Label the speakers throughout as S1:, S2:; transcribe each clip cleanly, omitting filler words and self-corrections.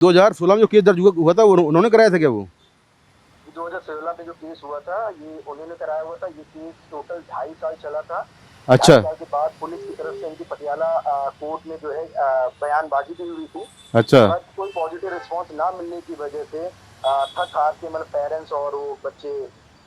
S1: 2016 में जो केस दर्ज हुआ था वो उन्होंने कराया था क्या वो?
S2: 2016 में जो केस हुआ था ये उन्होंने कराया हुआ था। ये केस टोटल 2.5 साल चला था। ढाई
S1: अच्छा।
S2: साल के बाद पुलिस की तरफ से इनकी पटियाला कोर्ट में जो है बयानबाजी भी हुई थी।
S1: अच्छा।
S2: बट कोई पॉजिटिव रिस्पांस ना मिलने की वजह से थक हार के मतलब पेरेंट्स और वो बच्चे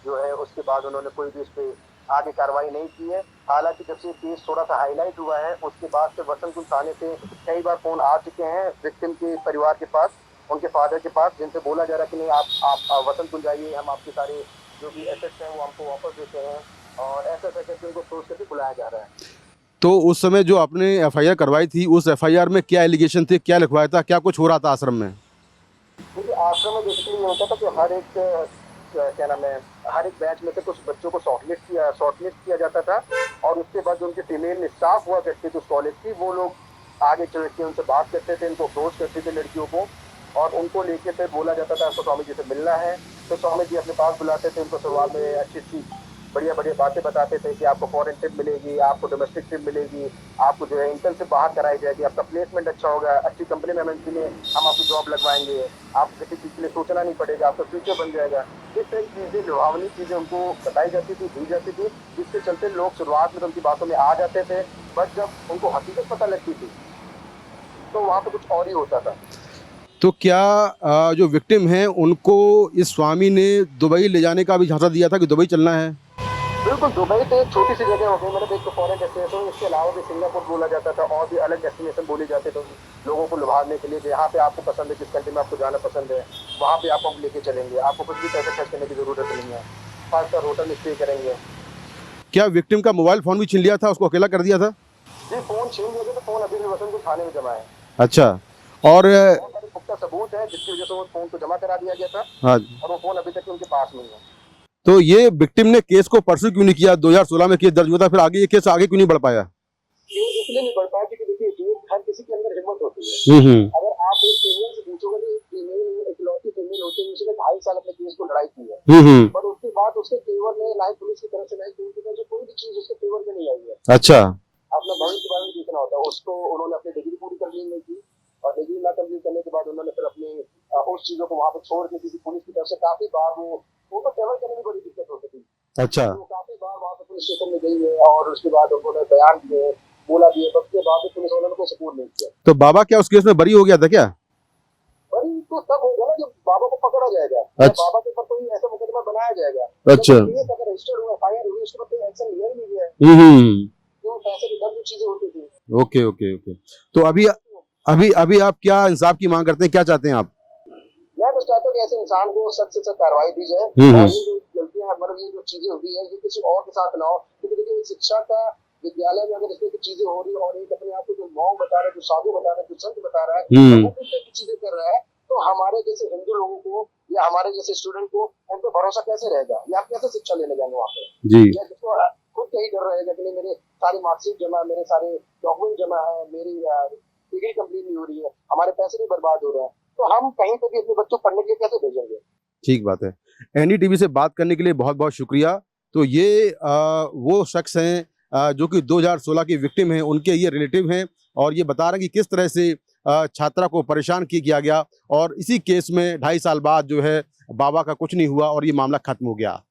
S2: जो है उसके बाद उन्होंने कोई भी इस पे आगे कार्रवाई नहीं की है। हालांकि जब से केस थोड़ा सा हाईलाइट हुआ है उसके बाद से वसंत कुंज थाने से कई बार फोन आ चुके हैं विक्टिम के परिवार के पास, उनके फादर के पास, जिनसे बोला जा रहा है कि नहीं आप वसंत कुंज आइए, हम आपके सारे जो भी एसेट्स हैं वो हमको वापस देते हैं, और ऐसा ऐसा करके उनको अप्रोच करके बुलाया जा रहा है।
S1: तो उस समय जो आपने एफआईआर करवाई थी उस एफआईआर में क्या एलिगेशन थे, क्या लिखवाया था, क्या कुछ हो रहा था आश्रम में?
S2: देखिए आश्रम में बेसिकली ये होता था कि हर एक क्या नाम है, हर एक बैच में से कुछ बच्चों को शॉर्टलिस्ट किया जाता था, और उसके बाद जो उनके फीमेल स्टाफ हुआ करते थे उस कॉलेज की, वो लोग आगे चल के उनसे बात करते थे, इनको अप्रोच करते थे लड़कियों को, और उनको लेके फिर बोला जाता था आपको स्वामी जी से मिलना है। तो स्वामी जी अपने पास बुलाते थे, उनको शुरुआत में अच्छी अच्छी बढ़िया बढ़िया बातें बताते थे कि आपको फॉरेन ट्रिप मिलेगी, आपको डोमेस्टिक ट्रिप मिलेगी, आपको जो है इंटर्न से बाहर कराई जाएगी, आपका प्लेसमेंट अच्छा होगा, अच्छी कंपनी में एमएनसी में हम आपकी जॉब लगवाएंगे, आपको किसी चीज के लिए सोचना नहीं पड़ेगा, आपका फ्यूचर बन जाएगा। इस तरह की चीजें, लुभावनी चीजें उनको बताई जाती थी, दी जाती थी, जिसके चलते लोग शुरुआत में तो उनकी बातों में आ जाते थे, बट जब उनको हकीकत पता लगती थी तो वहां पे कुछ और ही होता था।
S1: तो क्या जो विक्टिम हैं उनको इस स्वामी ने दुबई ले जाने का भी झांसा दिया था कि दुबई चलना है?
S2: बिल्कुल, दुबई तो एक छोटी सी जगह हो गई, मतलब एक तो फॉरेन डेस्टिनेशन, इसके अलावा भी सिंगापुर बोला जाता था, और भी अलग डेस्टिनेशन बोले जाते थे लोगों को लुभाने के लिए, जहाँ पे आपको पसंद है, जिस कंट्री में आपको जाना पसंद है वहाँ पे आपको हम लेके चलेंगे, आपको कुछ भी पैसे खर्च करने की जरूरत नहीं है, 5 स्टार होटल में स्टे करेंगे।
S1: क्या विक्टिम का मोबाइल फ़ोन भी छीन लिया था, उसको अकेला कर दिया था?
S2: जी फोन छीन लिया गया, तो फोन अभी भी वसंत कुंज थाने में जमा है।
S1: अच्छा। और
S2: बहुत सारे पुख्ता सबूत है जिसकी वजह से वो फोन को जमा करा दिया गया था,
S1: हाँ,
S2: और वो फोन अभी तक उनके पास नहीं है।
S1: तो ये विक्टिम ने केस को परसू क्यों नहीं किया? 2016 में केस दर्ज हुआ था, फिर आगे ये केस आगे क्यों नहीं बढ़ पाया?
S2: ये इसलिए नहीं बढ़ पाया क्योंकि देखिए ये हर किसी के अंदर हिम्मत होती है।
S1: हम्म।
S2: अगर आप एक फीमेल से पूछोगे तो एक फीमेल इकलौती फीमेल होती है, उसने 2.5 साल अपने केस को लड़ाई की है,
S1: हम्म।
S2: पर उसके बाद उसके फेवर में ना ही पुलिस की तरफ से ना ही कोर्ट की तरफ से कोई भी चीज उसके फेवर में नहीं आई है।
S1: अच्छा।
S2: अपना भविष्य के बारे में देखना होता है उसको। उन्होंने अपनी डिग्री पूरी कंप्लीट नहीं की, और डिग्री ना कंप्लीट करने के बाद उन्होंने फिर अपनी उस चीजों को वहां पर छोड़ के, क्योंकि पुलिस की तरफ से काफी बार वो तो ट्रेवल करने में बड़ी दिक्कत होती थी,
S1: अच्छा।
S2: तो काफी बार वहां पर पुलिस स्टेशन में गई है, और उसके बाद उन्होंने बयान दिए, बोला दिए, बट उसके बाद भी पुलिस वालों ने कोई सपोर्ट नहीं किया।
S1: तो बाबा क्या उस केस में बरी हो गया था क्या?
S2: बड़ी तो तब होगा ना जब बाबा को पकड़ा जाएगा, या
S1: अच्छा।
S2: बाबा के ऊपर कोई ऐसा मुकदमा बनाया जाएगा।
S1: अच्छा।
S2: जब केस अगर रजिस्टर्ड हुआ, एफआईआर हुई, उसके बाद कोई एक्शन लिया ही नहीं गया है,
S1: हम्म।
S2: क्यों पैसे की दर जो चीजें होती थी।
S1: Okay okay okay. तो अभी अभी अभी आप क्या इंसाफ की मांग करते हैं, क्या चाहते हैं आप?
S2: मैं तो चाहता हूँ कि ऐसे इंसान को सख्त से सख्त कार्रवाई दी जाए, और ये जो गलतियां, मतलब ये जो चीजें हुई है, ये किसी और के साथ ना हो, क्योंकि देखिए शिक्षा का विद्यालय में अगर इस तरह की चीजें हो रही है, और एक अपने आप को जो मौन बता रहा है, जो साधु बता रहा है, जो संत बता रहा है, तो वो इस तरह की चीजें कर रहा है, तो हमारे जैसे हिंदू लोगों को या हमारे जैसे स्टूडेंट को उन पर भरोसा कैसे रहेगा, या आप कैसे शिक्षा लेने जाएंगे वहाँ पे?
S1: जी।
S2: या जिसको खुद का ही डर रहेगा कि नहीं मेरे सारी मार्कशीट जमा है, मेरे सारे डॉक्यूमेंट जमा है, मेरी डिग्री कंप्लीट नहीं हो रही है, हमारे पैसे भी बर्बाद हो रहे हैं, तो हम कहीं पे भी अपने बच्चों को पढ़ने के लिए कैसे भेजेंगे?
S1: ठीक बात है। एनडीटीवी से बात करने के लिए बहुत बहुत शुक्रिया। तो ये वो शख्स हैं जो कि 2016 की विक्टिम हैं, उनके ये रिलेटिव हैं, और ये बता रहे हैं कि किस तरह से छात्रा को परेशान किया गया, और इसी केस में 2.5 साल बाद जो है बाबा का कुछ नहीं हुआ और ये मामला खत्म हो गया।